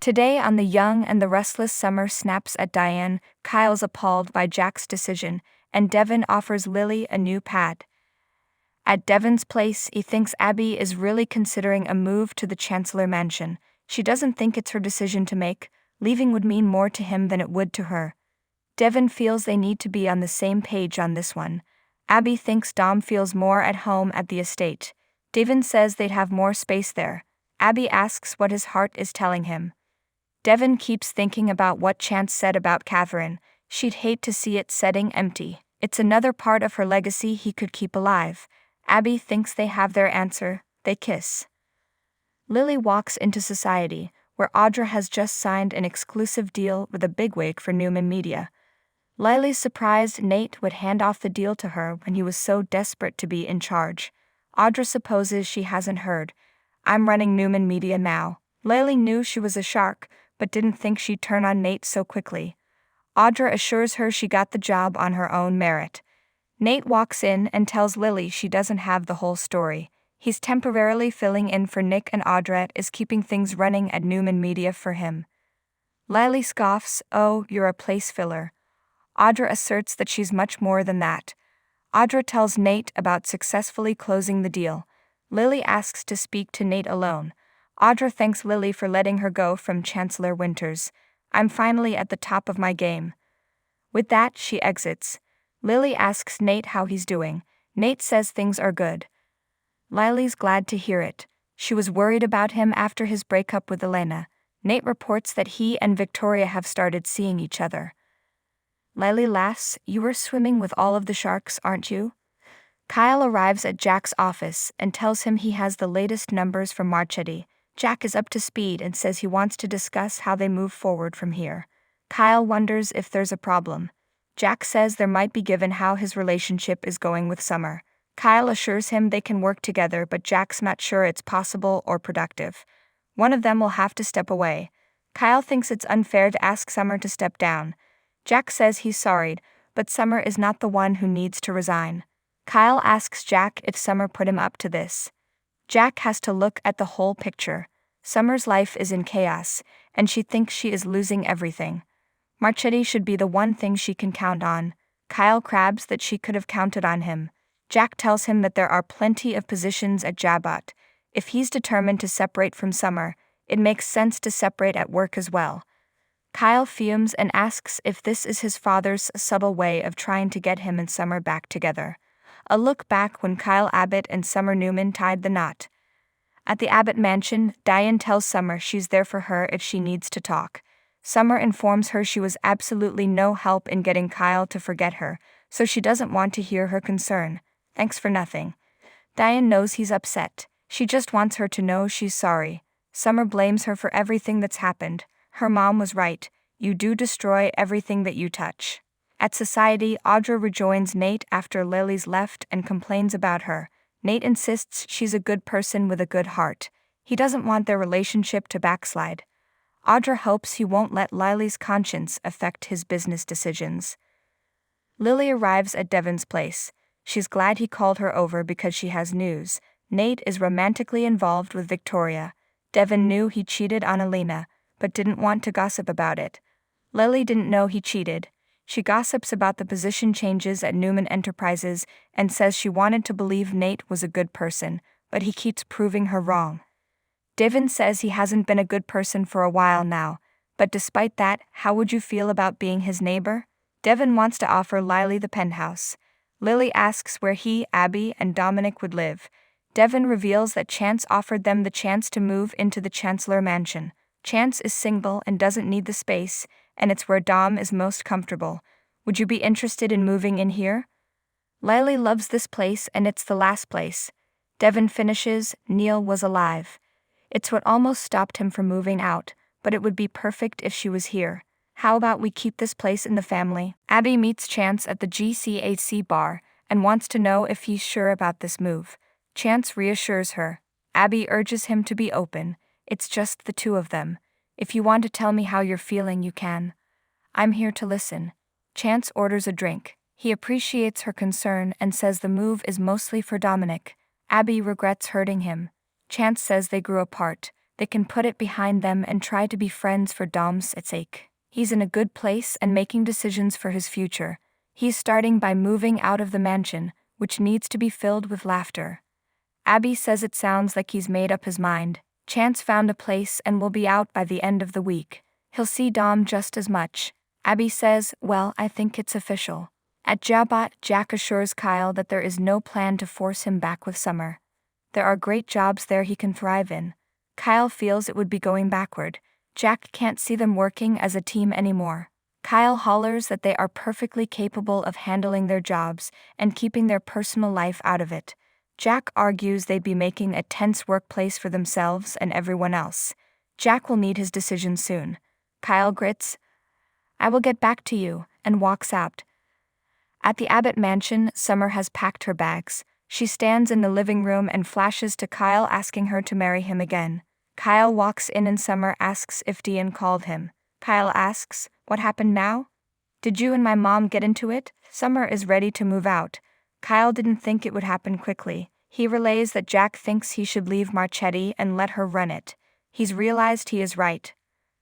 Today on The Young and the Restless, Summer snaps at Diane, Kyle's appalled by Jack's decision, and Devon offers Lily a new pad. At Devon's place, he thinks Abby is really considering a move to the Chancellor Mansion. She doesn't think it's her decision to make. Leaving would mean more to him than it would to her. Devon feels they need to be on the same page on this one. Abby thinks Dom feels more at home at the estate. Devon says they'd have more space there. Abby asks what his heart is telling him. Devon keeps thinking about what Chance said about Catherine. She'd hate to see it setting empty. It's another part of her legacy he could keep alive. Abby thinks they have their answer. They kiss. Lily walks into society, where Audra has just signed an exclusive deal with a bigwig for Newman Media. Lily's surprised Nate would hand off the deal to her when he was so desperate to be in charge. Audra supposes she hasn't heard. "I'm running Newman Media now." Lily knew she was a shark, but didn't think she'd turn on Nate so quickly. Audra assures her she got the job on her own merit. Nate walks in and tells Lily she doesn't have the whole story. He's temporarily filling in for Nick, and Audra is keeping things running at Newman Media for him. Lily scoffs, "Oh, you're a place filler." Audra asserts that she's much more than that. Audra tells Nate about successfully closing the deal. Lily asks to speak to Nate alone. Audra thanks Lily for letting her go from Chancellor Winters. "I'm finally at the top of my game." With that, she exits. Lily asks Nate how he's doing. Nate says things are good. Lily's glad to hear it. She was worried about him after his breakup with Elena. Nate reports that he and Victoria have started seeing each other. Lily laughs, "You were swimming with all of the sharks, aren't you?" Kyle arrives at Jack's office and tells him he has the latest numbers from Marchetti. Jack is up to speed and says he wants to discuss how they move forward from here. Kyle wonders if there's a problem. Jack says there might be given how his relationship is going with Summer. Kyle assures him they can work together, but Jack's not sure it's possible or productive. One of them will have to step away. Kyle thinks it's unfair to ask Summer to step down. Jack says he's sorry, but Summer is not the one who needs to resign. Kyle asks Jack if Summer put him up to this. Jack has to look at the whole picture. Summer's life is in chaos, and she thinks she is losing everything. Marchetti should be the one thing she can count on. Kyle crabs that she could have counted on him. Jack tells him that there are plenty of positions at Jabot. If he's determined to separate from Summer, it makes sense to separate at work as well. Kyle fumes and asks if this is his father's subtle way of trying to get him and Summer back together. A look back when Kyle Abbott and Summer Newman tied the knot. At the Abbott mansion, Diane tells Summer she's there for her if she needs to talk. Summer informs her she was absolutely no help in getting Kyle to forget her, so she doesn't want to hear her concern. Thanks for nothing. Diane knows he's upset. She just wants her to know she's sorry. Summer blames her for everything that's happened. Her mom was right. You do destroy everything that you touch. At society, Audra rejoins Nate after Lily's left and complains about her. Nate insists she's a good person with a good heart. He doesn't want their relationship to backslide. Audra hopes he won't let Lily's conscience affect his business decisions. Lily arrives at Devon's place. She's glad he called her over because she has news. Nate is romantically involved with Victoria. Devon knew he cheated on Elena, but didn't want to gossip about it. Lily didn't know he cheated. She gossips about the position changes at Newman Enterprises and says she wanted to believe Nate was a good person, but he keeps proving her wrong. Devon says he hasn't been a good person for a while now, but despite that, how would you feel about being his neighbor? Devon wants to offer Lily the penthouse. Lily asks where he, Abby, and Dominic would live. Devon reveals that Chance offered them the chance to move into the Chancellor Mansion. Chance is single and doesn't need the space, and it's where Dom is most comfortable. Would you be interested in moving in here? Lily loves this place, and it's the last place. Devon finishes, Neil was alive. It's what almost stopped him from moving out, but it would be perfect if she was here. How about we keep this place in the family? Abby meets Chance at the GCAC bar and wants to know if he's sure about this move. Chance reassures her. Abby urges him to be open. It's just the two of them. If you want to tell me how you're feeling, you can. I'm here to listen. Chance orders a drink. He appreciates her concern and says the move is mostly for Dominic. Abby regrets hurting him. Chance says they grew apart. They can put it behind them and try to be friends for Dom's sake. He's in a good place and making decisions for his future. He's starting by moving out of the mansion, which needs to be filled with laughter. Abby says it sounds like he's made up his mind. Chance found a place and will be out by the end of the week. He'll see Dom just as much. Abby says, well, I think it's official. At Jabot, Jack assures Kyle that there is no plan to force him back with Summer. There are great jobs there he can thrive in. Kyle feels it would be going backward. Jack can't see them working as a team anymore. Kyle hollers that they are perfectly capable of handling their jobs and keeping their personal life out of it. Jack argues they'd be making a tense workplace for themselves and everyone else. Jack will need his decision soon. Kyle grits, I will get back to you, and walks out. At the Abbott mansion, Summer has packed her bags. She stands in the living room and flashes to Kyle asking her to marry him again. Kyle walks in and Summer asks if Dean called him. Kyle asks, what happened now? Did you and my mom get into it? Summer is ready to move out. Kyle didn't think it would happen quickly. He relays that Jack thinks he should leave Marchetti and let her run it. He's realized he is right.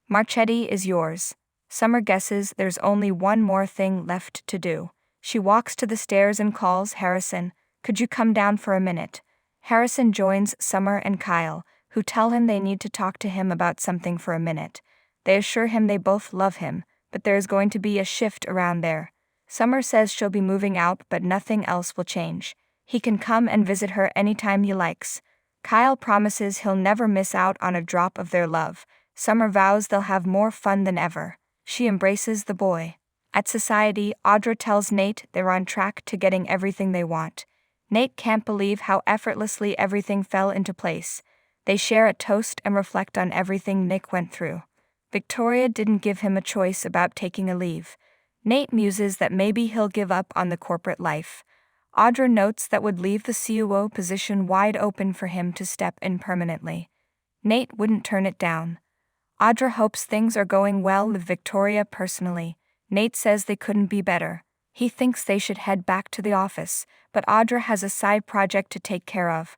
Marchetti is yours. Summer guesses there's only one more thing left to do. She walks to the stairs and calls Harrison. Could you come down for a minute? Harrison joins Summer and Kyle, who tell him they need to talk to him about something for a minute. They assure him they both love him, but there is going to be a shift around there. Summer says she'll be moving out, but nothing else will change. He can come and visit her anytime he likes. Kyle promises he'll never miss out on a drop of their love. Summer vows they'll have more fun than ever. She embraces the boy. At Society, Audra tells Nate they're on track to getting everything they want. Nate can't believe how effortlessly everything fell into place. They share a toast and reflect on everything Nick went through. Victoria didn't give him a choice about taking a leave. Nate muses that maybe he'll give up on the corporate life. Audra notes that would leave the COO position wide open for him to step in permanently. Nate wouldn't turn it down. Audra hopes things are going well with Victoria personally. Nate says they couldn't be better. He thinks they should head back to the office, but Audra has a side project to take care of.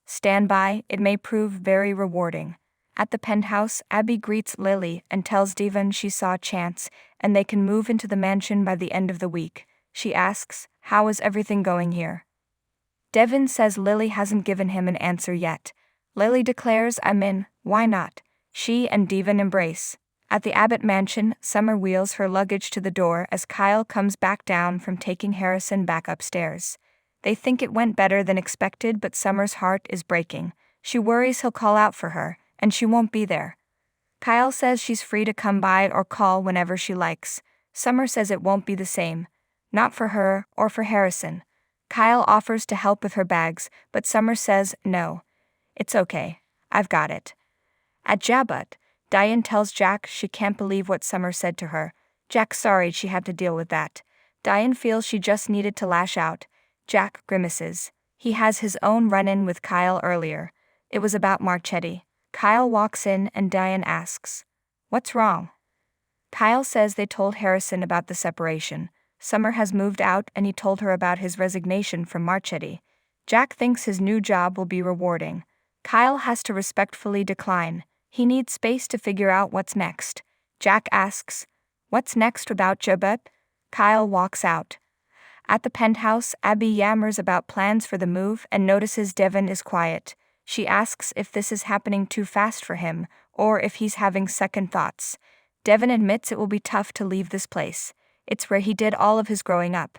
Stand by, it may prove very rewarding. At the penthouse, Abby greets Lily and tells Devon she saw Chance, and they can move into the mansion by the end of the week. She asks, how is everything going here? Devon says Lily hasn't given him an answer yet. Lily declares, I'm in, why not? She and Devon embrace. At the Abbott mansion, Summer wheels her luggage to the door as Kyle comes back down from taking Harrison back upstairs. They think it went better than expected, but Summer's heart is breaking. She worries he'll call out for her, and she won't be there. Kyle says she's free to come by or call whenever she likes. Summer says it won't be the same. Not for her or for Harrison. Kyle offers to help with her bags, but Summer says no. It's okay. I've got it. At Jabot, Diane tells Jack she can't believe what Summer said to her. Jack's sorry she had to deal with that. Diane feels she just needed to lash out. Jack grimaces. He has his own run-in with Kyle earlier. It was about Marchetti. Kyle walks in and Diane asks, what's wrong? Kyle says they told Harrison about the separation. Summer has moved out and he told her about his resignation from Marchetti. Jack thinks his new job will be rewarding. Kyle has to respectfully decline. He needs space to figure out what's next. Jack asks, what's next about Jabot? Kyle walks out. At the penthouse, Abby yammers about plans for the move and notices Devon is quiet. She asks if this is happening too fast for him, or if he's having second thoughts. Devon admits it will be tough to leave this place. It's where he did all of his growing up.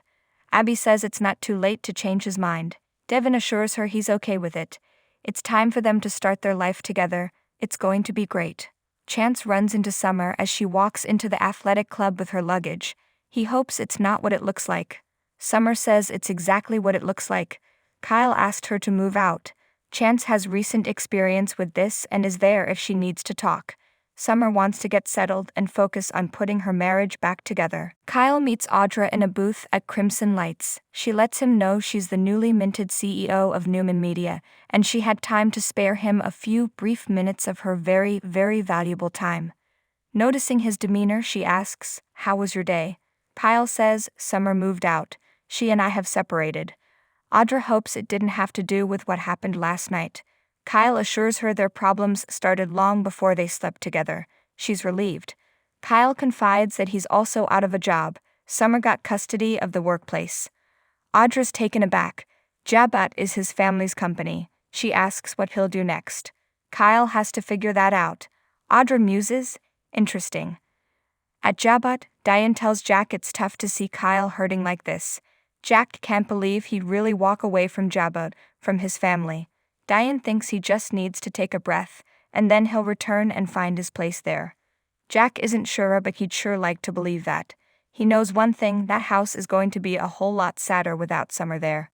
Abby says it's not too late to change his mind. Devon assures her he's okay with it. It's time for them to start their life together. It's going to be great. Chance runs into Summer as she walks into the athletic club with her luggage. He hopes it's not what it looks like. Summer says it's exactly what it looks like. Kyle asked her to move out. Chance has recent experience with this and is there if she needs to talk. Summer wants to get settled and focus on putting her marriage back together. Kyle meets Audra in a booth at Crimson Lights. She lets him know she's the newly minted CEO of Newman Media, and she had time to spare him a few brief minutes of her very, very valuable time. Noticing his demeanor, she asks, how was your day? Kyle says, Summer moved out. She and I have separated. Audra hopes it didn't have to do with what happened last night. Kyle assures her their problems started long before they slept together. She's relieved. Kyle confides that he's also out of a job. Summer got custody of the workplace. Audra's taken aback. Jabbat is his family's company. She asks what he'll do next. Kyle has to figure that out. Audra muses, interesting. At Jabbat, Diane tells Jack it's tough to see Kyle hurting like this. Jack can't believe he'd really walk away from Jabbat, from his family. Diane thinks he just needs to take a breath, and then he'll return and find his place there. Jack isn't sure, but he'd sure like to believe that. He knows one thing, that house is going to be a whole lot sadder without Summer there.